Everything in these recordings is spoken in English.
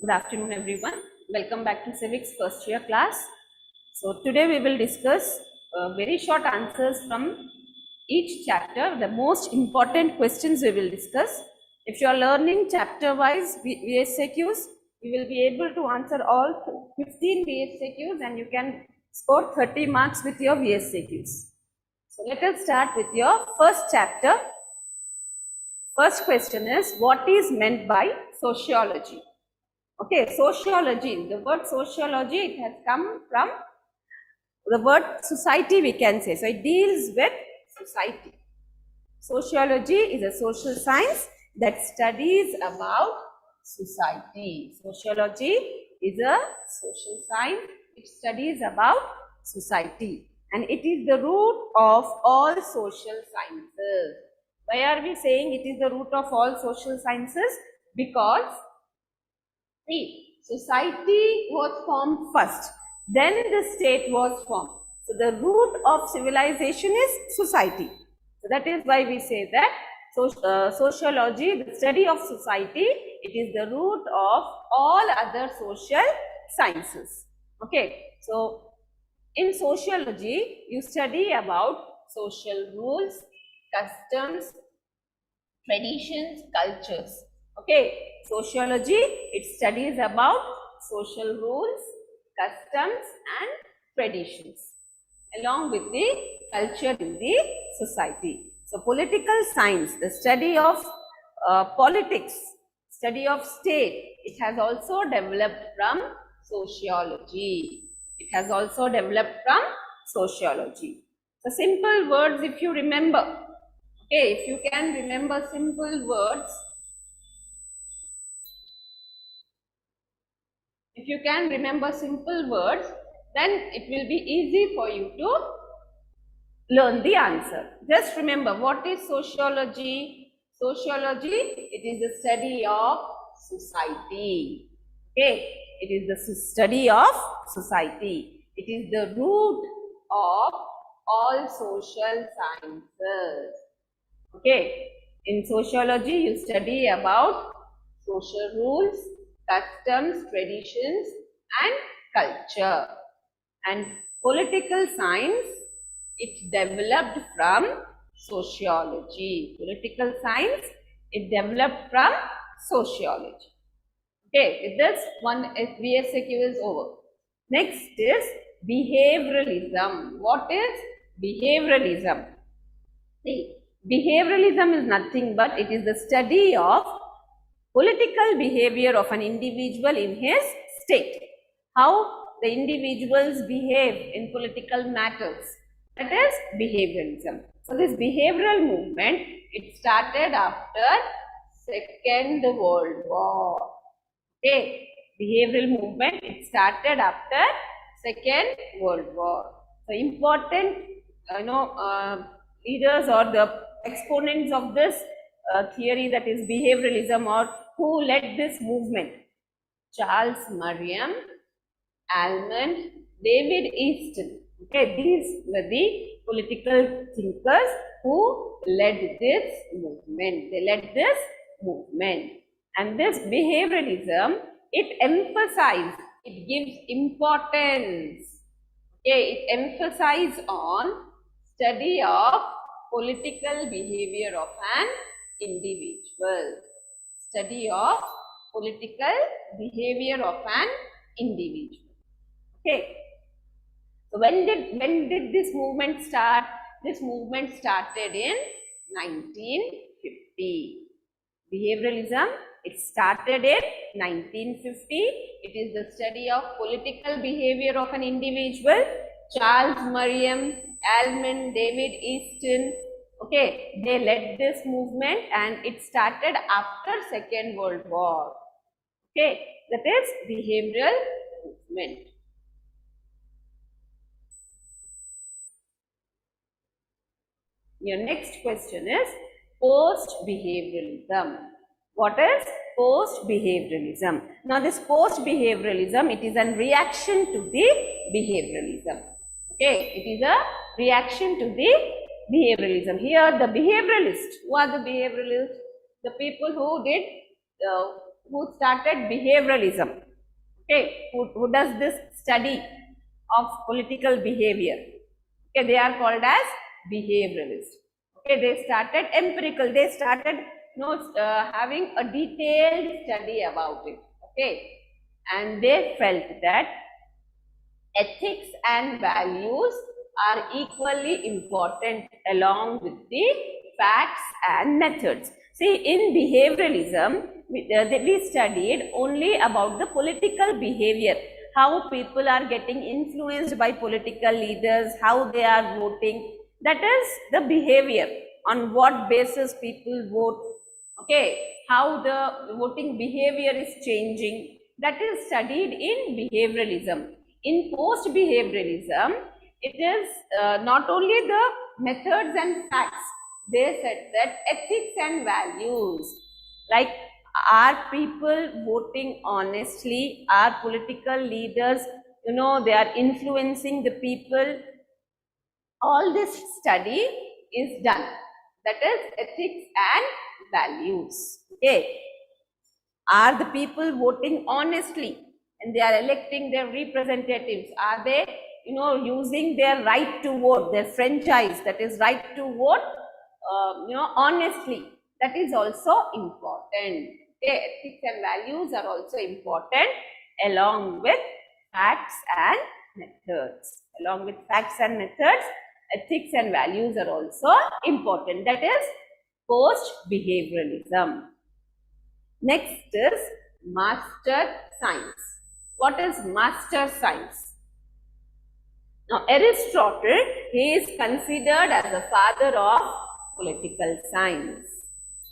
Good afternoon, everyone. Welcome back to Civics first year class. So today we will discuss very short answers from each chapter. The most important questions we will discuss. If you are learning chapter wise VSAQs, you will be able to answer all 15 VSAQs and you can score 30 marks with your VSAQs. So let us start with your first chapter. First question is, what is meant by sociology? Okay, sociology, the word sociology, it has come from the word society, we can say. So it deals with society. Sociology is a social science that studies about society. Sociology is a social science, it studies about society, and it is the root of all social sciences. Why are we saying it is the root of all social sciences? Because see, society was formed first, then the state was formed. So the root of civilization is society. So that is why we say that sociology, the study of society, it is the root of all other social sciences. Okay, so in sociology, you study about social rules, customs, traditions, cultures. Okay, sociology, it studies about social rules, customs and traditions along with the culture in the society. So political science, the study of politics, study of state, it has also developed from sociology. It has also developed from sociology. So simple words, if you remember, okay, if you can remember simple words, if you can remember simple words, then it will be easy for you to learn the answer. Just remember, what is sociology? Sociology, it is the study of society. Okay, it is the study of society. It is the root of all social sciences. Okay, in sociology, you study about social rules, customs, traditions and culture. And political science, it developed from sociology. Political science, it developed from sociology. Okay, with this one VSAQ is over. Next is behavioralism. What is behavioralism? See, behavioralism is nothing but it is the study of political behavior of an individual in his state. How the individuals behave in political matters. That is behavioralism. So this behavioral movement, it started after Second World War. Okay, behavioral movement, it started after Second World War. So important, leaders or the exponents of this theory, that is behavioralism, or who led this movement? Charles Merriam, Almond, David Easton. Okay, these were the political thinkers who led this movement. They led this movement. And this behavioralism, it emphasizes, it gives importance. Okay, it emphasizes on study of political behavior of an individual. Study of political behavior of an individual. Okay. So when did this movement start? This movement started in 1950. Behavioralism, it started in 1950. It is the study of political behavior of an individual. Charles Merriam, Almond, David Easton, okay, they led this movement and it started after Second World War. Okay, that is behavioral movement. Your next question is post-behavioralism. What is post-behavioralism? Now this post-behavioralism, it is a reaction to the behavioralism. Okay, it is a reaction to the behavioralism. Here the behavioralists, who are the behavioralists? The people who who started behavioralism. Okay, who does this study of political behavior. Okay, they are called as behavioralists. Okay, they started empirical. They started having a detailed study about it. Okay, and they felt that ethics and values are equally important along with the facts and methods. See, in behavioralism, we studied only about the political behavior, how people are getting influenced by political leaders, how they are voting. That is the behavior, on what basis people vote, okay, how the voting behavior is changing. That is studied in behavioralism. In post-behavioralism, it is not only the methods and facts. They said that ethics and values, like, are people voting honestly? Are political leaders, they are influencing the people? All this study is done. That is ethics and values. Okay. Are the people voting honestly? And they are electing their representatives? Are they, using their right to vote, their franchise, that is right to vote, honestly? That is also important. Okay, ethics and values are also important along with facts and methods. Along with facts and methods, ethics and values are also important. That is post-behavioralism. Next is master science. What is master science? Now, Aristotle, he is considered as the father of political science.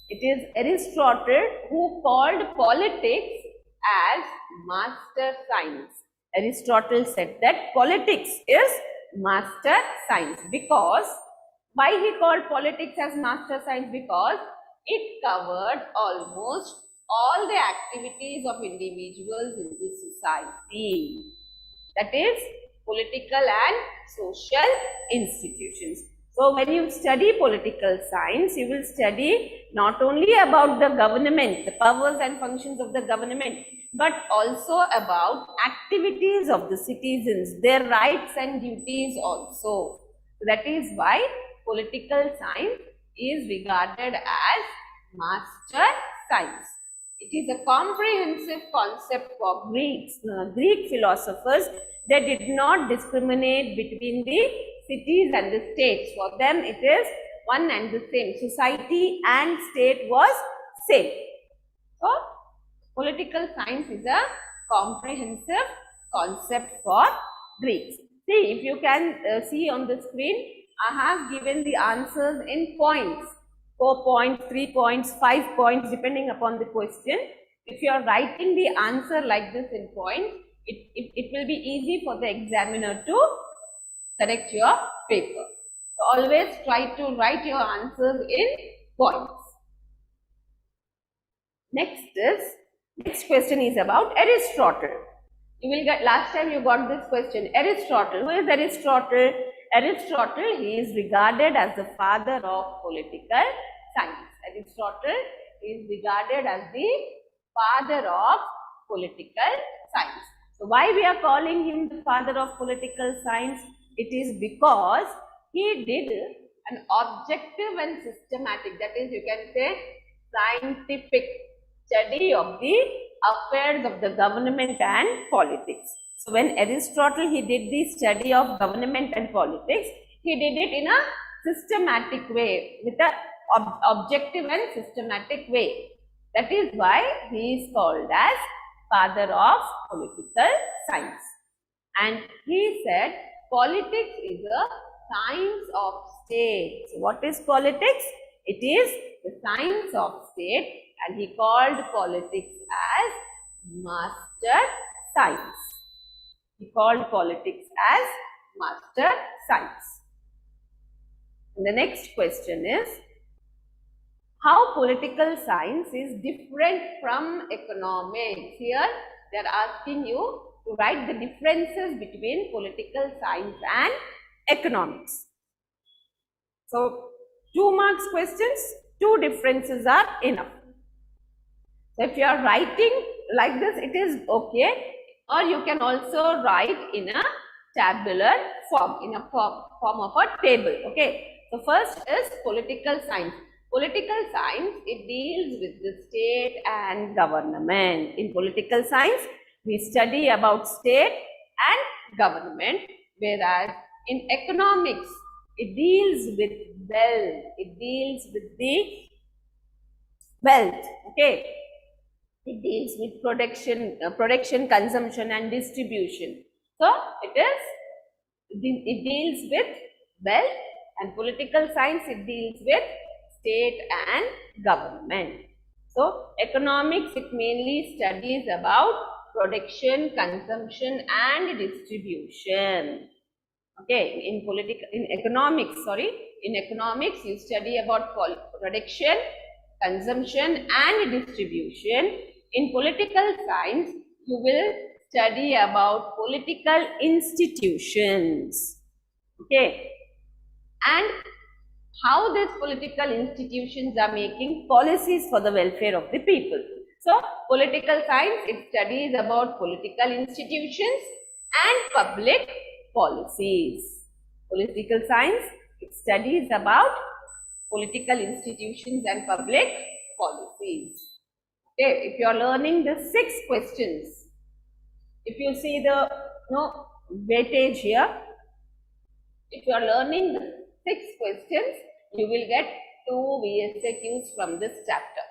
It is Aristotle who called politics as master science. Aristotle said that politics is master science. Because, why he called politics as master science? Because it covered almost all the activities of individuals in the society. That is political and social institutions. So, when you study political science, you will study not only about the government, the powers and functions of the government, but also about activities of the citizens, their rights and duties also. So, that is why political science is regarded as master science. It is a comprehensive concept for Greeks. Greek philosophers, they did not discriminate between the cities and the states. For them, it is one and the same. Society and state was same. So, political science is a comprehensive concept for Greeks. See, if you can see on the screen, I have given the answers in points. 4 points, 3 points, 5 points, depending upon the question. If you are writing the answer like this in points, it will be easy for the examiner to correct your paper. So, always try to write your answers in points. Next question is about Aristotle. You will get, last time you got this question, Aristotle. Who is Aristotle? Aristotle, he is regarded as the father of political science. Aristotle is regarded as the father of political science. So, why we are calling him the father of political science? It is because he did an objective and systematic, that is, you can say, scientific study of the affairs of the government and politics. So, when Aristotle, he did the study of government and politics, he did it in a systematic way, with an objective and systematic way. That is why he is called as father of political science. And he said politics is a science of state. So, what is politics? It is the science of state, and he called politics as master science. He called politics as master science. And the next question is, how political science is different from economics? Here they are asking you to write the differences between political science and economics. So, 2 marks questions, 2 differences are enough. So if you are writing like this, it is okay, or you can also write in a tabular form, in a form of a table. Okay. So first is political science. Political science, it deals with the state and government. In political science, we study about state and government, whereas in economics, it deals with wealth. It deals with the wealth. Okay. It deals with production, consumption and distribution. So it deals with wealth, and political science, it deals with state and government. So economics, it mainly studies about production, consumption and distribution. Okay, in economics you study about production, consumption and distribution. In political science, you will study about political institutions. Okay, and how these political institutions are making policies for the welfare of the people. So, political science, it studies about political institutions and public policies. Political science, it studies about political institutions and public policies. Okay, if you are learning the 6 questions, if you see the weightage here, if you are learning the 6 questions, you will get 2 VSQs from this chapter.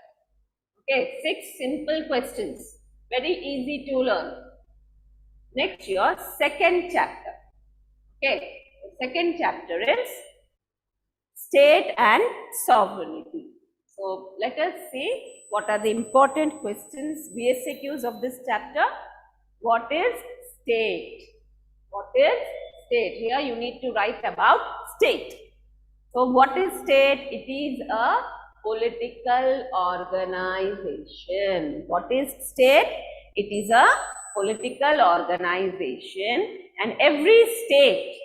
Okay, 6 simple questions, very easy to learn. Next, your second chapter. Okay, the second chapter is state and sovereignty. So, let us see what are the important questions, VSQs of this chapter. What is state? What is state? Here you need to write about state. So, what is state? It is a political organization. What is state? It is a political organization, and every state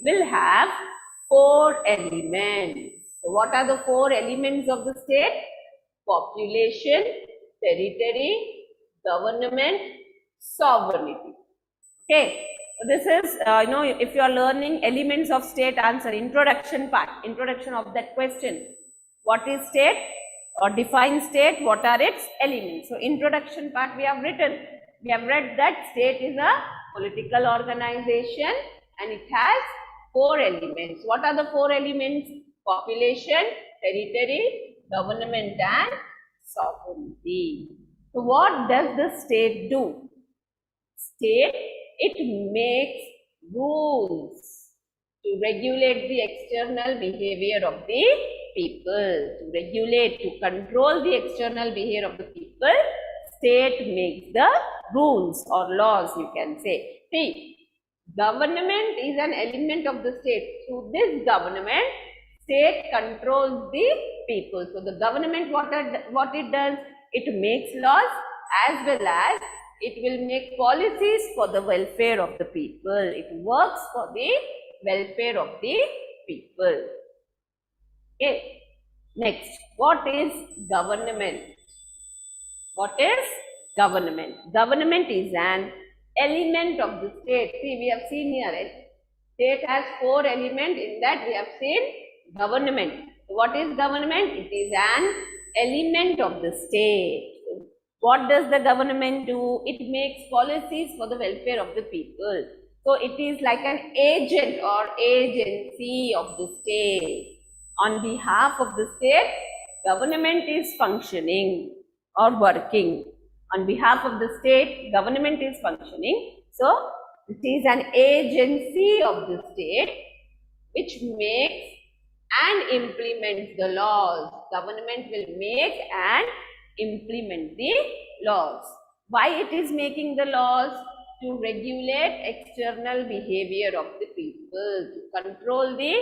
will have 4 elements. So, what are the 4 elements of the state? Population, territory, government, sovereignty. Okay. So, this is, if you are learning elements of state, answer introduction part, introduction of that question. What is state? Or define state, what are its elements? So, introduction part we have written. We have read that state is a political organization and it has 4 elements. What are the 4 elements? Population, territory, government and sovereignty. So, what does the state do? State, it makes rules to regulate the external behavior of the people, to regulate, to control the external behavior of the people. State makes the rules or laws, you can say. See, government is an element of the state. Through this government, state controls the people. So, the government, what it does, it makes laws as well as it will make policies for the welfare of the people. It works for the welfare of the people. Okay. Next, what is government? What is government? Government is an element of the state. See, we have seen here, state has 4 elements. In that we have seen government. What is government? It is an element of the state. What does the government do? It makes policies for the welfare of the people. So, it is like an agent or agency of the state. On behalf of the state, government is functioning or working. On behalf of the state, government is functioning. So, it is an agency of the state which makes and implements the laws. Government will make and implement the laws. Why it is making the laws? To regulate external behavior of the people, to control the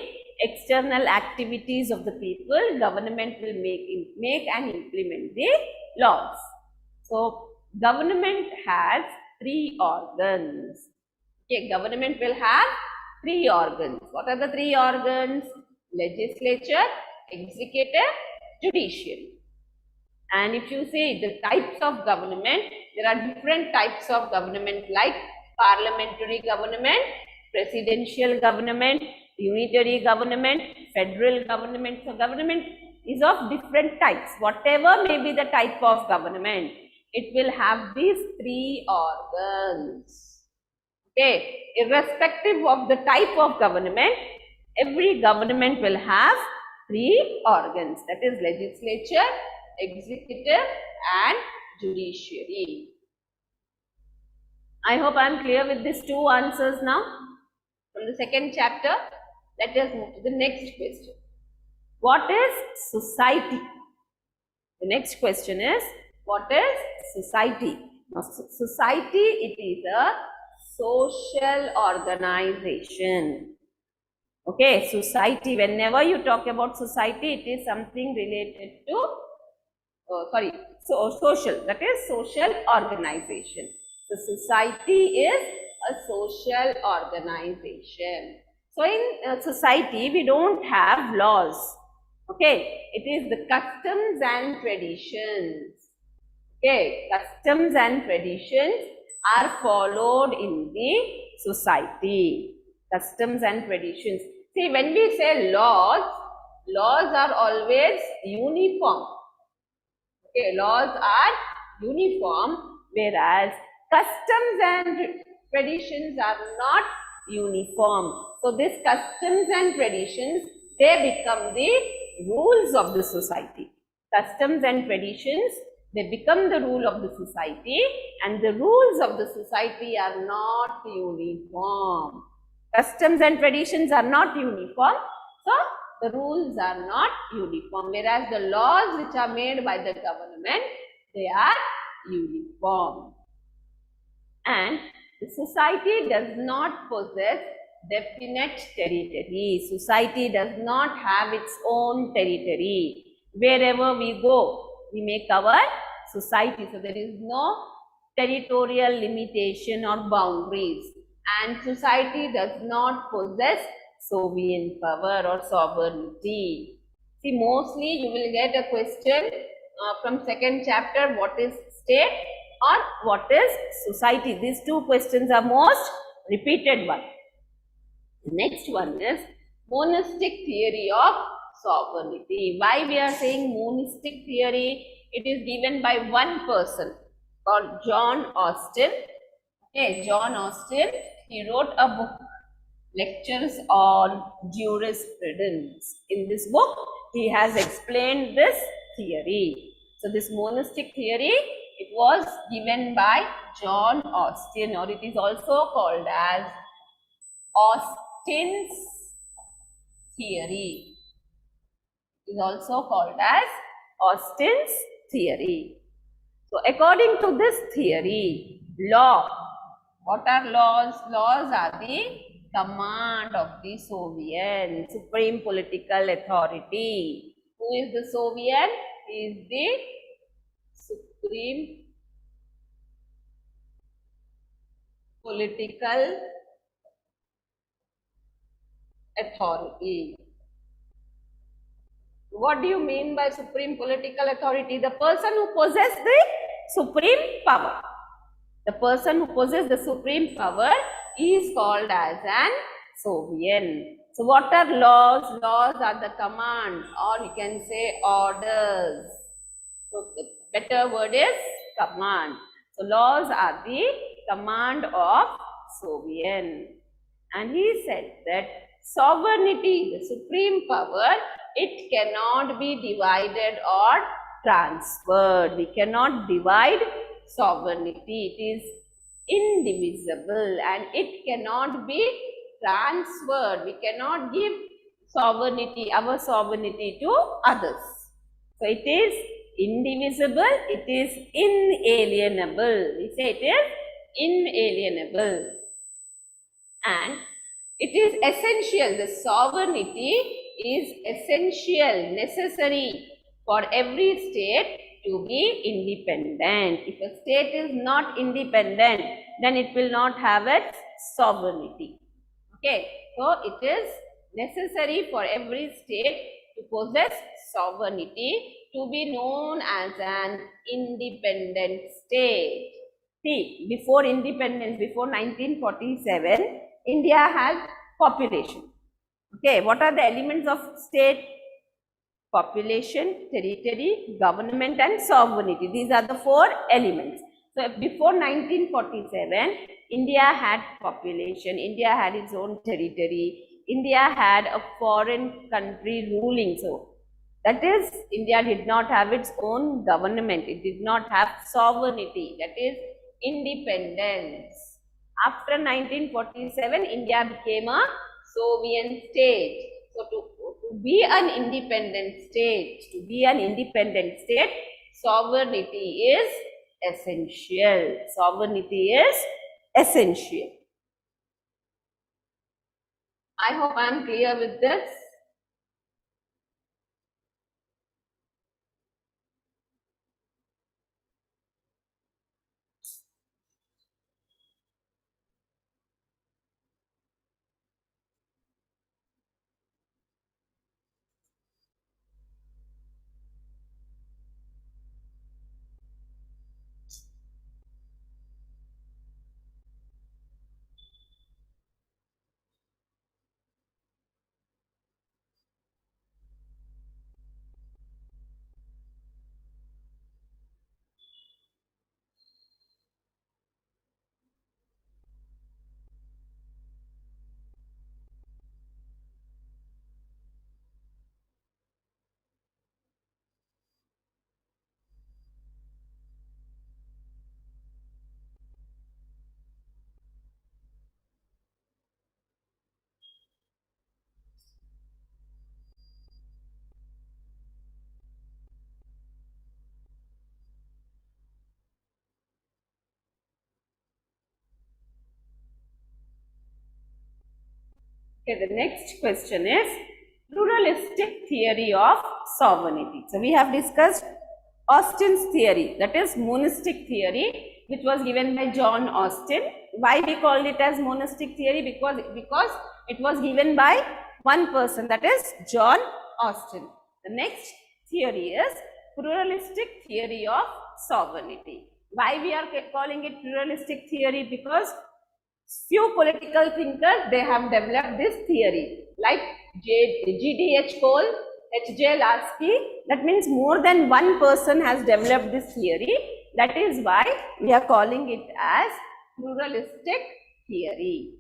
external activities of the people. Government will make and implement the laws. So, government has 3 organs. Okay, government will have 3 organs. What are the 3 organs? Legislature, executive, judiciary. And if you say the types of government, there are different types of government like parliamentary government, presidential government, unitary government, federal government. So government is of different types. Whatever may be the type of government, it will have these three organs. Okay, irrespective of the type of government, every government will have three organs, that is legislature, executive and judiciary. I hope I am clear with these two answers now. From the second chapter, let us move to the next question. What is society? The next question is, what is society? Now, society, it is a social organization. Okay, society, whenever you talk about society, it is something related to, social, that is social organization. So, society is a social organization. So, in society, we don't have laws. Okay, it is the customs and traditions. Okay, customs and traditions are followed in the society. Customs and traditions. See, when we say laws, laws are always uniform. Okay, laws are uniform, whereas customs and traditions are not uniform. So, these customs and traditions, they become the rules of the society. Customs and traditions, they become the rule of the society, and the rules of the society are not uniform. Customs and traditions are not uniform, so the rules are not uniform, whereas the laws which are made by the government, they are uniform. And the society does not possess definite territory. Society does not have its own territory. Wherever we go, we may cover society. So, there is no territorial limitation or boundaries. And society does not possess sovereign power or sovereignty. See, mostly you will get a question from second chapter, what is state or what is society. These two questions are most repeated one. The next one is monistic theory of sovereignty. Why we are saying monistic theory? It is given by one person called John Austin. Okay, John Austin, he wrote a book, Lectures on Jurisprudence. In this book, he has explained this theory. So, this monistic theory, it was given by John Austin, or it is also called as Austin's theory. It is also called as Austin's theory. So, according to this theory, law, what are laws? Laws are the command of the sovereign, supreme political authority. Who is the sovereign? He is the supreme political authority. What do you mean by supreme political authority? The person who possesses the supreme power. The person who possesses the supreme power is called as an sovereign. So, what are laws? Laws are the command, or you can say orders. So, the better word is command. So, laws are the command of sovereign. And he said that sovereignty, the supreme power, it cannot be divided or transferred. We cannot divide sovereignty. It is indivisible and it cannot be transferred. We cannot give sovereignty, our sovereignty to others. So, it is indivisible, it is inalienable. We say it is inalienable. And it is essential, the sovereignty is essential, necessary for every state to be independent. If a state is not independent, then it will not have its sovereignty. Okay, so it is necessary for every state to possess sovereignty to be known as an independent state. See, before independence, before 1947, India had population. Okay, what are the elements of state? Population, territory, government and sovereignty. These are the four elements. So, before 1947, India had population, India had its own territory, India had a foreign country ruling. So, that is, India did not have its own government, it did not have sovereignty, that is independence. After 1947, India became a sovereign state. So, to be an independent state, sovereignty is essential. Sovereignty is essential. I hope I am clear with this. Okay, the next question is pluralistic theory of sovereignty. So, we have discussed Austin's theory, that is monistic theory, which was given by John Austin. Why we called it as monistic theory? Because it was given by one person, that is John Austin. The next theory is pluralistic theory of sovereignty. Why we are calling it pluralistic theory? Because few political thinkers, they have developed this theory, like G.D.H. Cole, H.J. Lasky. That means more than one person has developed this theory. That is why we are calling it as pluralistic theory.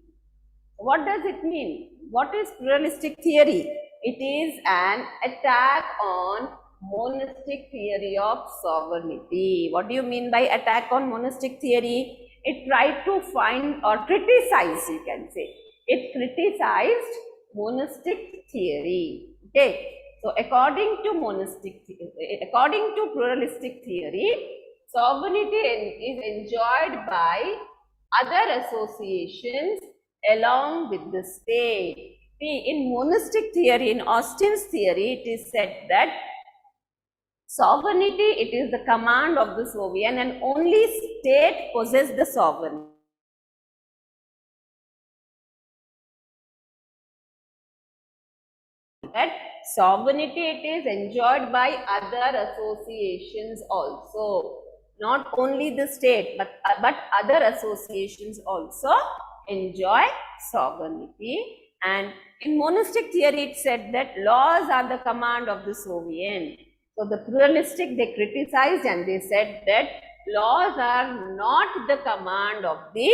What does it mean? What is pluralistic theory? It is an attack on monistic theory of sovereignty. What do you mean by attack on monistic theory? It tried to find or criticize, you can say. It criticized monistic theory. Okay. So, according to pluralistic theory, sovereignty is enjoyed by other associations along with the state. See, in monistic theory, in Austin's theory, it is said that sovereignty, it is the command of the sovereign and only state possesses the sovereignty. That sovereignty, it is enjoyed by other associations also. Not only the state, but other associations also enjoy sovereignty. And in monistic theory, it said that laws are the command of the sovereign. So, the pluralistic, they criticized and they said that laws are not the command of the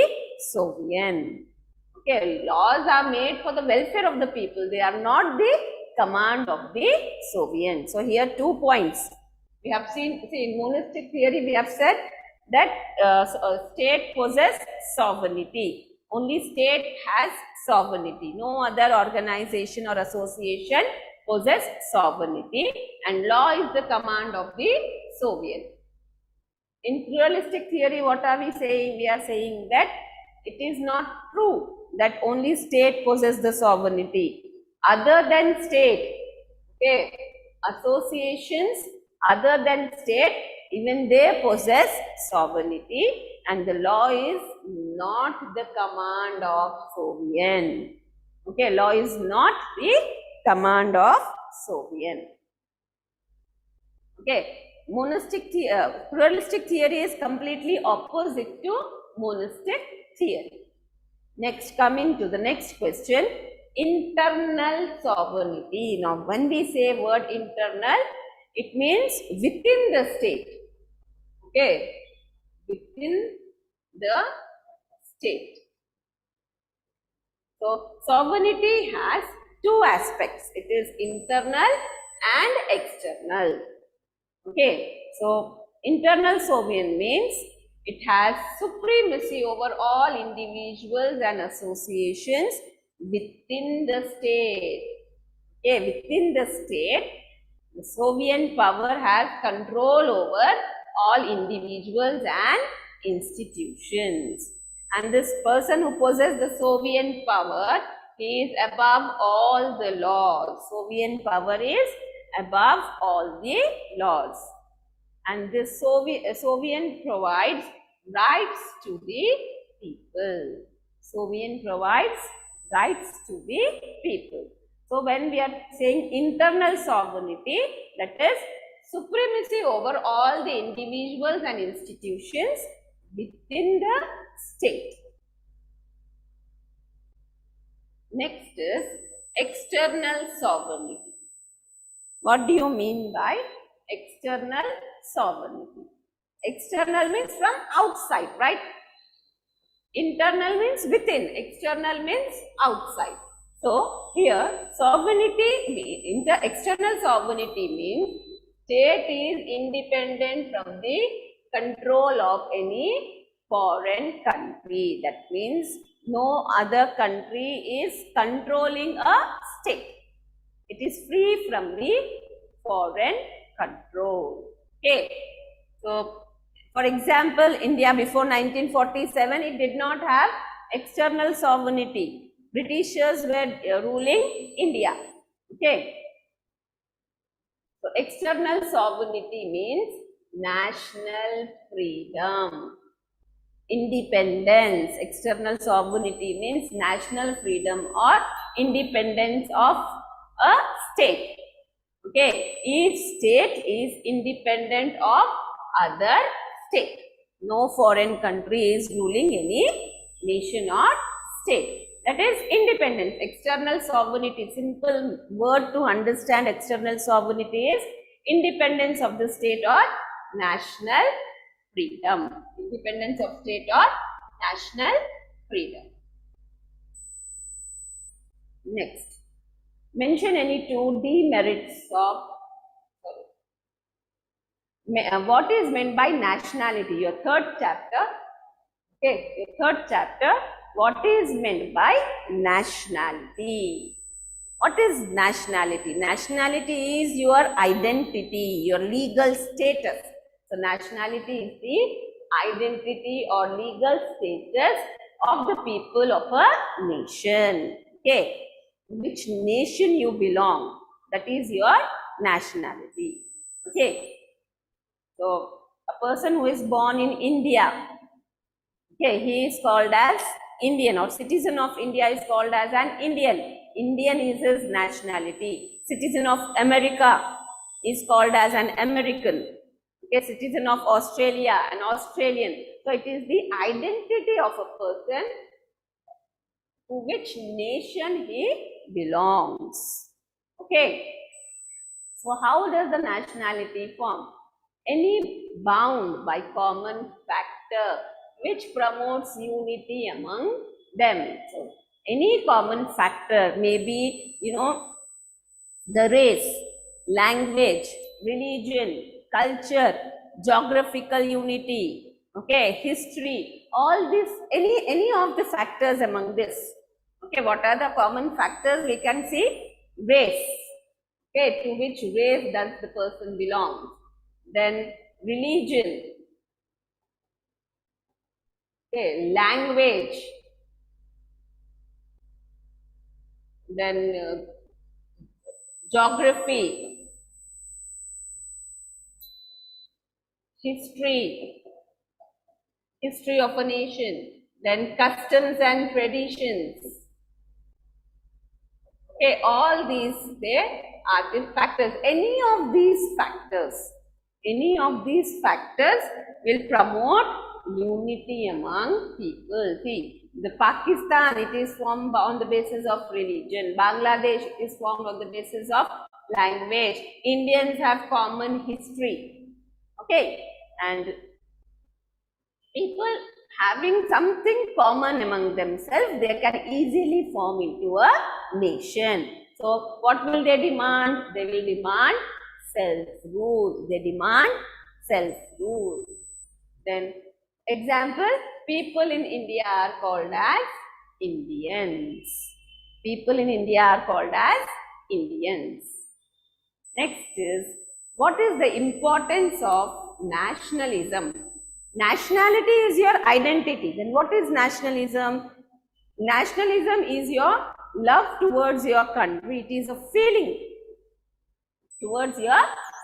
sovereign. Okay, laws are made for the welfare of the people. They are not the command of the sovereign. So, here 2 points. We have seen, see, in monistic theory, we have said that state possesses sovereignty. Only state has sovereignty. No other organization or association possesses sovereignty, and law is the command of the sovereign. In pluralistic theory, what are we saying? We are saying that it is not true that only state possesses the sovereignty. Other than state, okay, associations other than state, even they possess sovereignty, and the law is not the command of sovereign. Okay, law is not the command of sovereign. Okay, pluralistic theory is completely opposite to monistic theory. Next, coming to the next question, internal sovereignty. Now, when we say word internal, it means within the state. Okay, within the state. So, sovereignty has two aspects. It is internal and external. Okay, so internal sovereign means it has supremacy over all individuals and associations within the state. Okay, within the state, the sovereign power has control over all individuals and institutions. And this person who possesses the sovereign power, he is above all the laws. Sovereign power is above all the laws. And this sovereign provides rights to the people. Sovereign provides rights to the people. So when we are saying internal sovereignty, that is supremacy over all the individuals and institutions within the state. Next is external sovereignty. What do you mean by external sovereignty? External means from outside, right? Internal means within, external means outside. So here sovereignty, external sovereignty means state is independent from the control of any foreign country. That means no other country is controlling a state. It is free from the foreign control. Okay. So, for example, India before 1947, it did not have external sovereignty. Britishers were ruling India. Okay. So, external sovereignty means national freedom. Independence. External sovereignty means national freedom or independence of a state. Okay, each state is independent of other state. No foreign country is ruling any nation or state. That is independence. External sovereignty, simple word to understand external sovereignty is independence of the state or national freedom. Independence of state or national freedom. Next, mention any two demerits of, what is meant by nationality? Your third chapter. Okay, your third chapter. What is meant by nationality? What is nationality? Nationality is your identity, your legal status. So, nationality is the identity or legal status of the people of a nation. Okay, which nation you belong, that is your nationality. Okay, so a person who is born in India, okay, he is called as Indian, or citizen of India is called as an Indian. Indian is his nationality. Citizen of America is called as an American. Okay, citizen of Australia, an Australian. So it is the identity of a person to which nation he belongs. Okay. So how does the nationality form? Any bound by common factor which promotes unity among them. So any common factor may be, the race, language, religion, culture, geographical unity, okay, history, all this, any of the factors among this. Okay, what are the common factors? We can see race. Okay, to which race does the person belong? Then religion. Okay, language. Then geography. History of a nation. Then customs and traditions. Okay, all these, they are the factors. Any of these factors Any of these factors will promote unity among people. See, the Pakistan, it is formed on the basis of religion. Bangladesh, it is formed on the basis of language. Indians have common history. Okay, and people having something common among themselves, they can easily form into a nation. So, what will they demand? They will demand self-rule. They demand self-rule. Then, example, people in India are called as Indians. People in India are called as Indians. Next is, what is the importance of nationalism? Nationality is your identity. Then what is nationalism? Nationalism is your love towards your country. It is a feeling towards your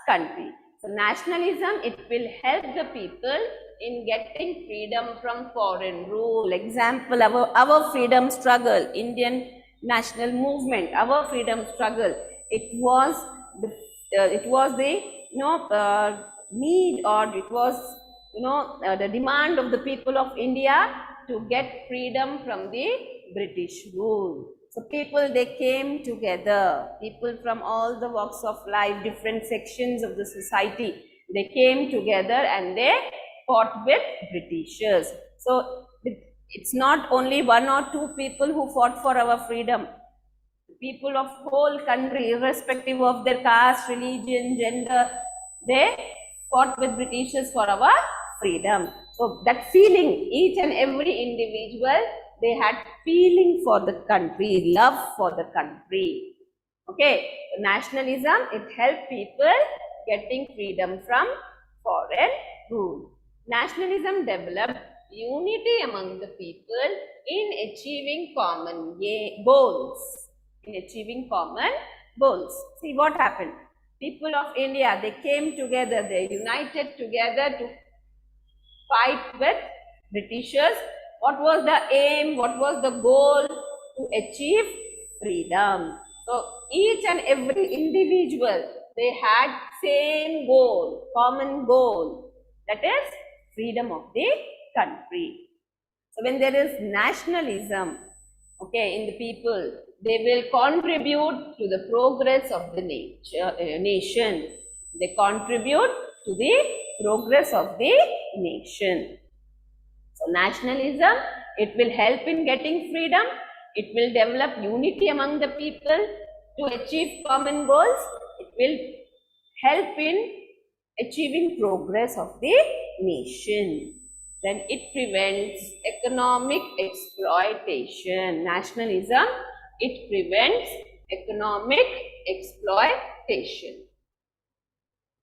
country. So nationalism, it will help the people in getting freedom from foreign rule. Example, our freedom struggle, Indian national movement, our freedom struggle. It was the need, or it was the demand of the people of India to get freedom from the British rule. So people, they came together, people from all the walks of life, different sections of the society, they came together and they fought with Britishers. So it's not only one or two people who fought for our freedom. People of whole country, irrespective of their caste, religion, gender, they fought with Britishers for our freedom. So that feeling, each and every individual, they had feeling for the country, love for the country. Okay, nationalism, it helped people getting freedom from foreign rule. Nationalism developed unity among the people in achieving common goals. See what happened? People of India, they came together, they united together to fight with Britishers. What was the aim? What was the goal? To achieve freedom. So each and every individual, they had same goal, common goal, that is freedom of the country. So when there is nationalism, okay, in the people, they will contribute to the progress of the nation. They contribute to the progress of the nation. So nationalism, it will help in getting freedom. It will develop unity among the people to achieve common goals. It will help in achieving progress of the nation. Then it prevents economic exploitation. Nationalism, it prevents economic exploitation.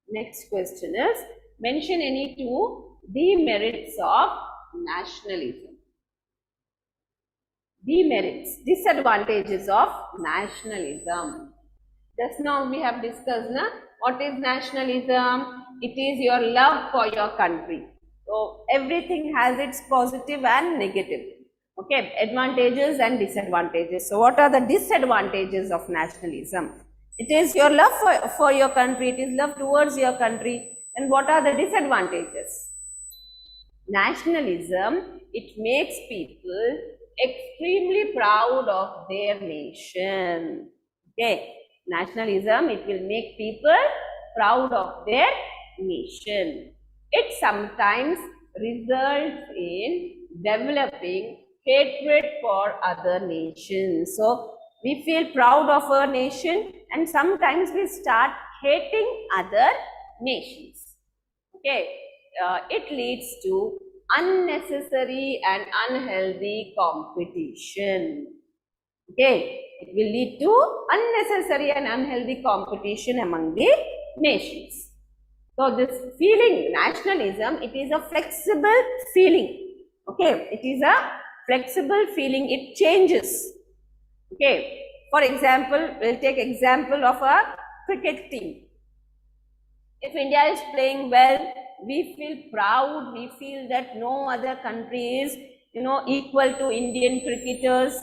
Next question is, mention any two demerits of nationalism. Demerits, disadvantages of nationalism. Just now we have discussed, what is nationalism? It is your love for your country. So everything has its positive and negative. Okay, advantages and disadvantages. So what are the disadvantages of nationalism? It is your love for your country, it is love towards your country. And what are the disadvantages? Nationalism, it makes people extremely proud of their nation. Okay, nationalism, it will make people proud of their nation. It sometimes results in developing hatred for other nations. So we feel proud of our nation and sometimes we start hating other nations. Okay, it leads to unnecessary and unhealthy competition. Okay, it will lead to unnecessary and unhealthy competition among the nations. So this feeling, nationalism, it is a flexible feeling. Okay, it is a flexible feeling, it changes. Okay, for example, we'll take example of a cricket team. If India is playing well, we feel proud, we feel that no other country is, equal to Indian cricketers.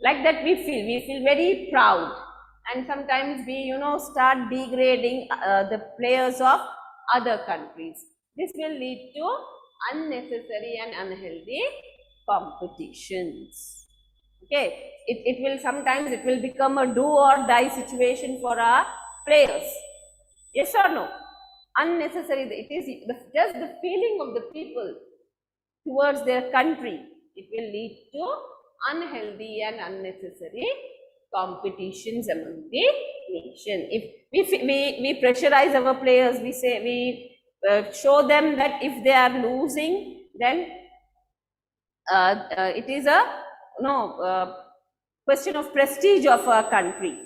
Like that we feel very proud. And sometimes we, start degrading the players of other countries. This will lead to unnecessary and unhealthy competitions. Okay, it will sometimes it will become a do or die situation for our players. Yes or no? Unnecessary. It is just the feeling of the people towards their country. It will lead to unhealthy and unnecessary competitions among the nation. If we pressurize our players, we say we show them that if they are losing, then it is a question of prestige of a country.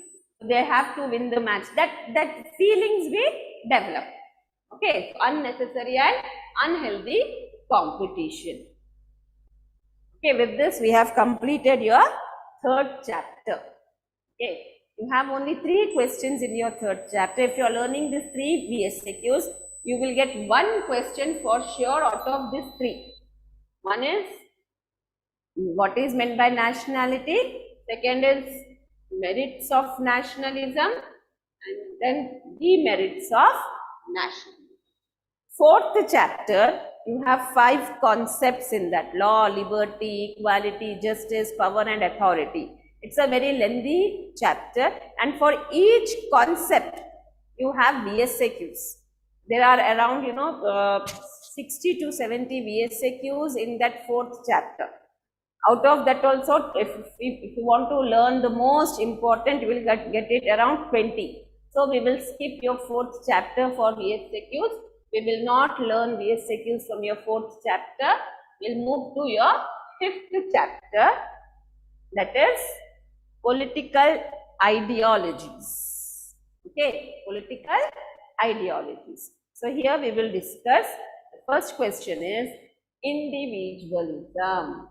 They have to win the match. That feelings we develop. Okay, unnecessary and unhealthy competition. Okay, with this we have completed your third chapter. Okay, you have only 3 questions in your third chapter. If you are learning these 3 VSQs, you will get 1 question for sure out of these 3. One is what is meant by nationality. Second is merits of nationalism, and then demerits of nationalism. Fourth chapter, you have 5 concepts in that: law, liberty, equality, justice, power and authority. It's a very lengthy chapter, and for each concept you have VSQs. There are around 60 to 70 VSQs in that 4th chapter. Out of that also, if you want to learn the most important, you will get it around 20. So we will skip your 4th chapter for VSQs. We will not learn VSQs from your 4th chapter. We'll move to your 5th chapter, that is political ideologies. Okay, political ideologies. So here we will discuss. The first question is individualism.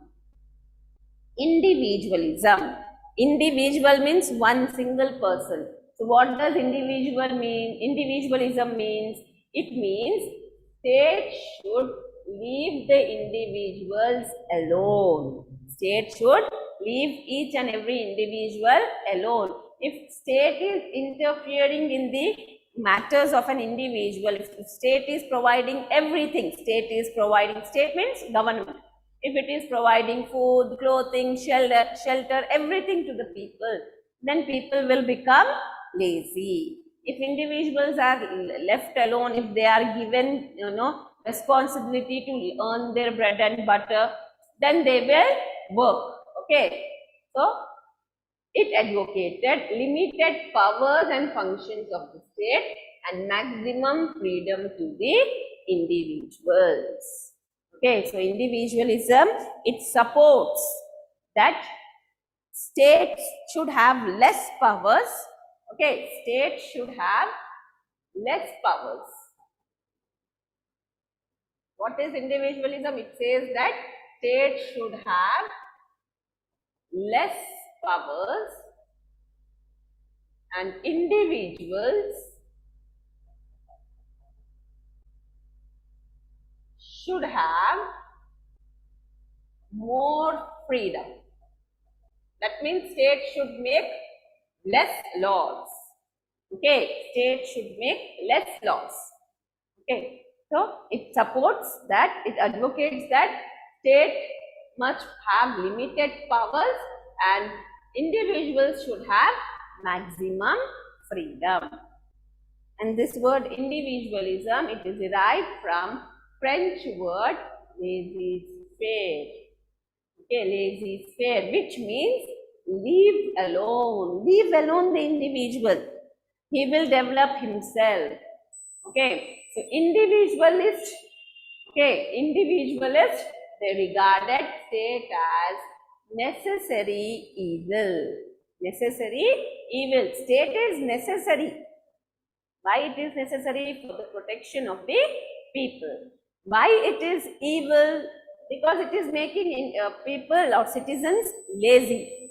Individualism. Individual means one single person. So what does individual mean? Individualism means, it means state should leave the individuals alone. State should leave each and every individual alone. If state is interfering in the matters of an individual, if the state is providing everything, state means government. If it is providing food, clothing, shelter, everything to the people, then people will become lazy. If individuals are left alone, if they are given, responsibility to earn their bread and butter, then they will work. Okay. So, it advocated limited powers and functions of the state and maximum freedom to the individuals. Okay, so individualism, it supports that states should have less powers. Okay, states should have less powers. What is individualism? It says that states should have less powers and individuals should have more freedom. That means state should make less laws. Okay, state should make less laws. Okay, so it supports that, it advocates that state must have limited powers and individuals should have maximum freedom. And this word individualism, it is derived from French word laissez-faire. Okay, laissez-faire, which means leave alone. Leave alone the individual. He will develop himself. Okay, so individualist. Okay, individualist, they regarded state as necessary evil. Necessary evil. State is necessary. Why it is necessary? For the protection of the people. Why it is evil? Because it is making people or citizens lazy.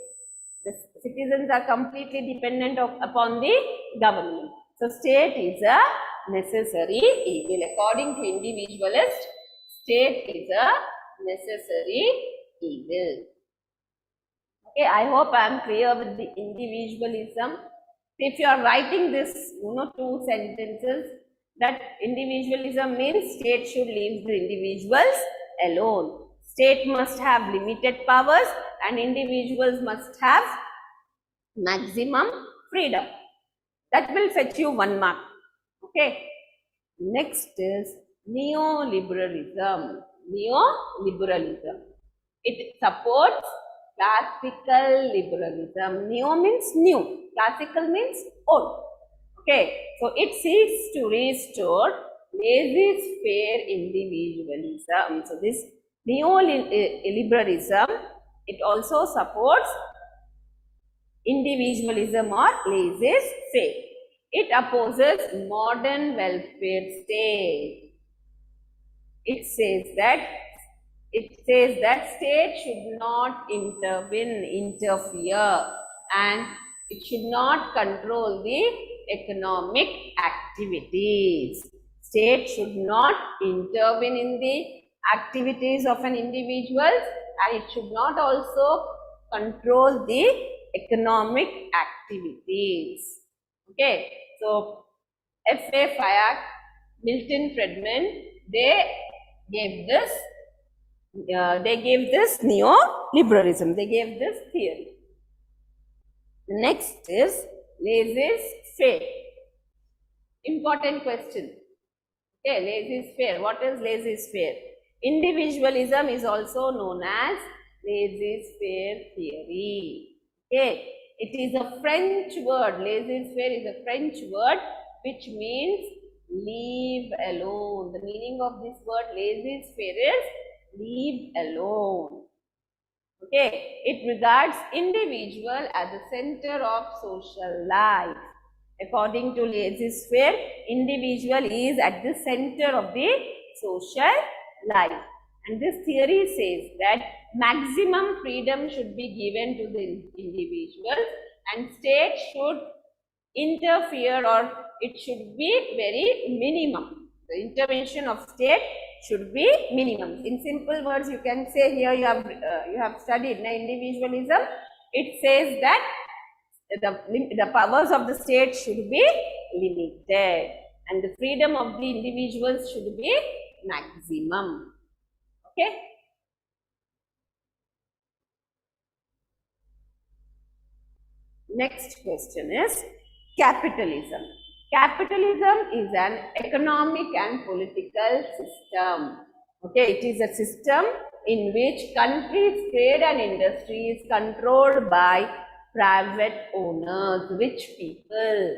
The citizens are completely dependent upon the government. So, state is a necessary evil. According to individualist, state is a necessary evil. Okay, I hope I am clear with the individualism. If you are writing this, 2 sentences, That individualism means state should leave the individuals alone. State must have limited powers and individuals must have maximum freedom. That will fetch you 1 mark. Okay. Next is neoliberalism. Neoliberalism. It supports classical liberalism. Neo means new. Classical means old. Okay. So it seeks to restore laissez-faire individualism. So this neoliberalism, it also supports individualism or laissez-faire. It opposes modern welfare state. It says that state should not interfere, and it should not control the economic activities. State should not intervene in the activities of an individual, and it should not also control the economic activities. Okay, so F.A. Fayek, Milton Friedman, they gave this neoliberalism. They gave this theory. The next is laissez-faire. Important question. Okay, laissez-faire. What is laissez-faire? Individualism is also known as laissez-faire theory. Okay, it is a French word. Laissez-faire is a French word which means leave alone. The meaning of this word laissez-faire is leave alone. Okay, it regards individual as the center of social life. According to laissez-faire, individual is at the center of the social life. And this theory says that maximum freedom should be given to the individual and state should interfere, or it should be very minimum. The intervention of state should be minimum. In simple words, you can say here you have studied individualism. It says that the powers of the state should be limited and the freedom of the individuals should be maximum. Okay. Next question is capitalism. Capitalism is an economic and political system. Okay, it is a system in which countries' trade and industry is controlled by private owners, rich people,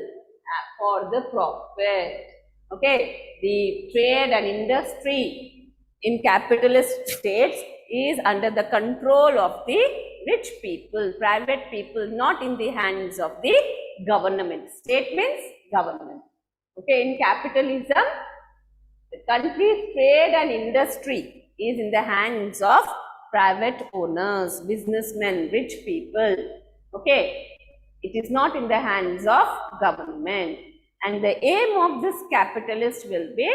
for the profit. Okay, the trade and industry in capitalist states is under the control of the rich people, private people, not in the hands of the government. State means government. Okay, in capitalism, the country's trade and industry is in the hands of private owners, businessmen, rich people. Okay, it is not in the hands of government. And the aim of this capitalist will be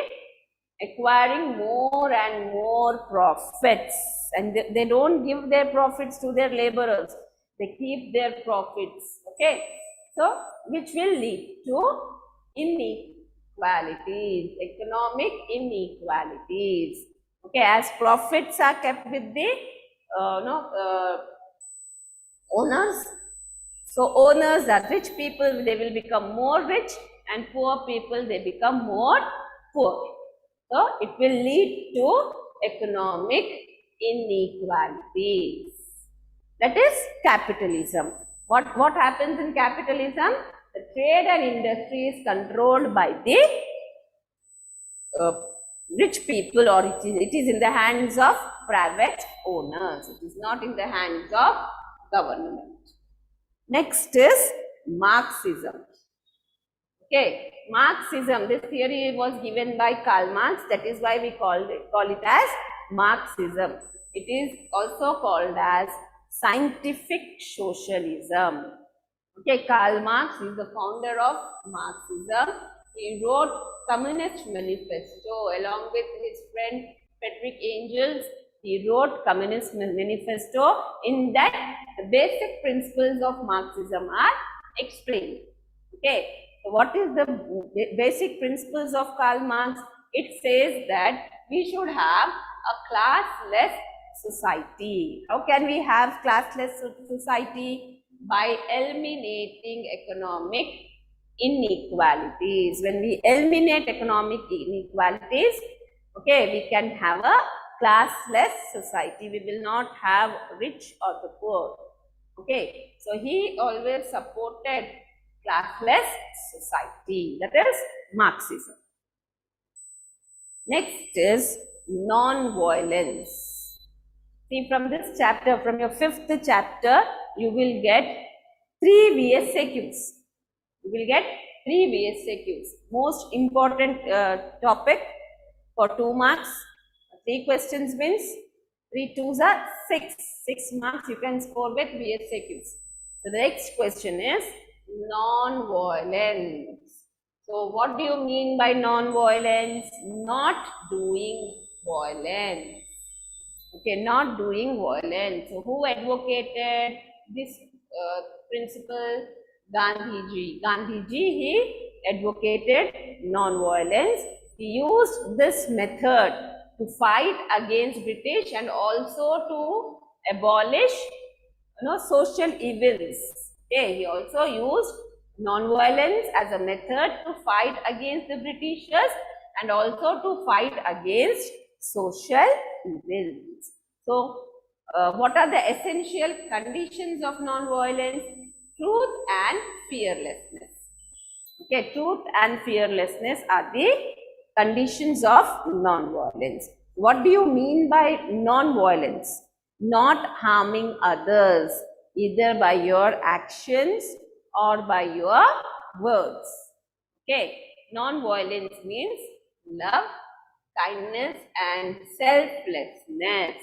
acquiring more and more profits. And they don't give their profits to their laborers. They keep their profits. Okay, so which will lead to inequalities, economic inequalities. Okay, as profits are kept with the owners. So owners are rich people, they will become more rich, and poor people, they become more poor. So it will lead to economic inequalities. That is capitalism. What happens in capitalism? The trade and industry is controlled by the rich people, or it is in the hands of private owners. It is not in the hands of government. Next is Marxism. Okay, Marxism, this theory was given by Karl Marx. That is why we call it as Marxism. It is also called as scientific socialism. Okay, Karl Marx is the founder of Marxism. He wrote Communist Manifesto along with his friend Friedrich Engels. He wrote Communist Manifesto. In that, the basic principles of Marxism are explained. Okay, So what is the basic principles of Karl Marx? It says that we should have a classless society. How can we have classless society? By eliminating economic inequalities. When we eliminate economic inequalities, okay, we can have a classless society. We will not have rich or the poor. Okay, so he always supported classless society, that is Marxism. Next is non-violence. See, from this chapter, from your 5th chapter, you will get 3 VSAQs. You will get 3 VSAQs. Most important topic for 2 marks. 3 questions means 3 twos are 6. 6 marks you can score with VSAQs. So the next question is non-violence. So what do you mean by non-violence? Not doing violence. Okay, not doing violence. So who advocated this principle? Gandhiji. Gandhiji, he advocated non-violence. He used this method to fight against British and also to abolish social evils. Okay, he also used non-violence as a method to fight against the Britishers and also to fight against social evils. So, what are the essential conditions of non-violence? Truth and fearlessness. Okay, truth and fearlessness are the conditions of non-violence. What do you mean by non-violence? Not harming others, either by your actions or by your words. Okay, non-violence means love, kindness and selflessness.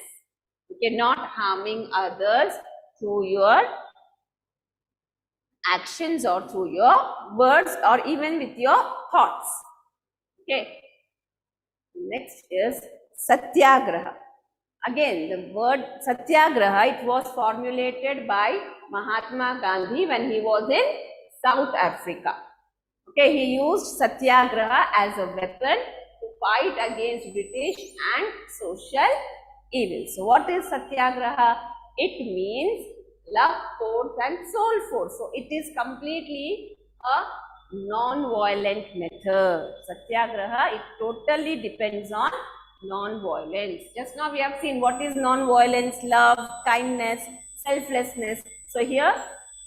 Okay, not harming others through your actions or through your words or even with your thoughts. Okay, next is Satyagraha. Again, the word Satyagraha, it was formulated by Mahatma Gandhi when he was in South Africa. Okay, he used Satyagraha as a weapon to fight against British and social evil. So, what is Satyagraha? It means love force and soul force. So, it is completely a non-violent method. Satyagraha, it totally depends on non-violence. Just now we have seen what is non-violence: love, kindness, selflessness. So, here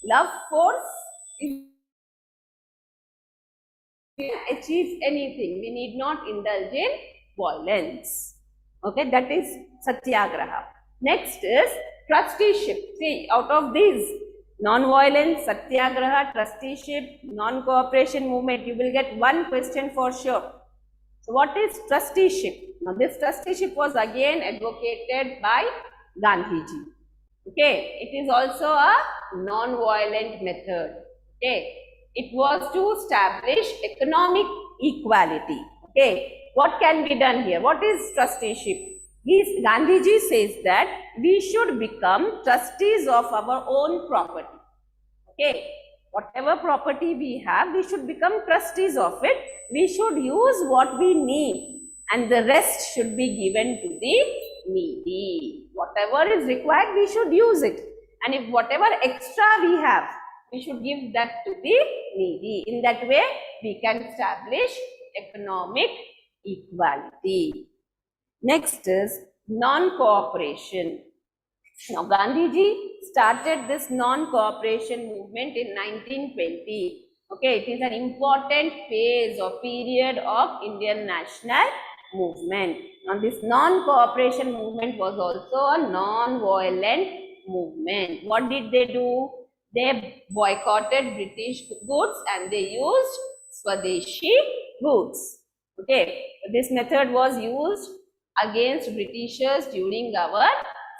love force is achieve anything. We need not indulge in violence. Okay, that is Satyagraha. Next is trusteeship. See, out of these, non-violence, Satyagraha, trusteeship, non-cooperation movement, you will get one question for sure. So, what is trusteeship? Now, this trusteeship was again advocated by Gandhiji. Okay, it is also a non-violent method. Okay, it was to establish economic equality. Okay, what can be done here? What is trusteeship? Gandhiji says that we should become trustees of our own property. Okay, whatever property we have, we should become trustees of it. We should use what we need and the rest should be given to the needy. Whatever is required, we should use it. And if whatever extra we have, we should give that to the needy. In that way, we can establish economic equality. Next is non-cooperation. Now, Gandhiji started this non-cooperation movement in 1920. Okay, it is an important phase or period of Indian national movement. Now, this non-cooperation movement was also a non-violent movement. What did they do? They boycotted British goods and they used Swadeshi goods. Okay, this method was used against Britishers during our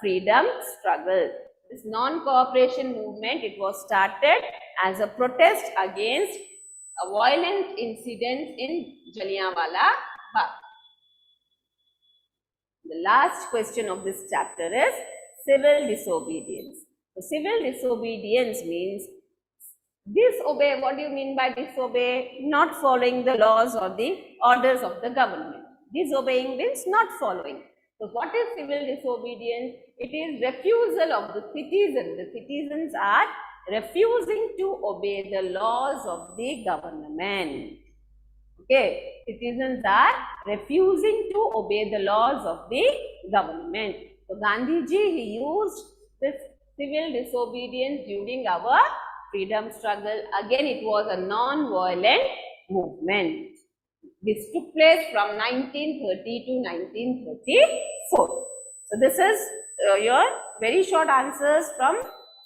freedom struggle. This non-cooperation movement, it was started as a protest against a violent incident in Jallianwala Bagh. The last question of this chapter is civil disobedience. So, civil disobedience means Disobey, what do you mean by disobey? Not following the laws or the orders of the government. Disobeying means not following. So what is civil disobedience? It is refusal of the citizens. The citizens are refusing to obey the laws of the government. Okay, citizens are refusing to obey the laws of the government. So Gandhiji, he used this civil disobedience during our freedom struggle. Again, it was a non-violent movement. This took place from 1930 to 1934. So this is your very short answers from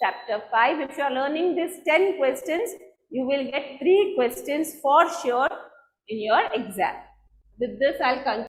chapter 5. If you are learning these 10 questions, you will get 3 questions for sure in your exam. With this, I'll conclude.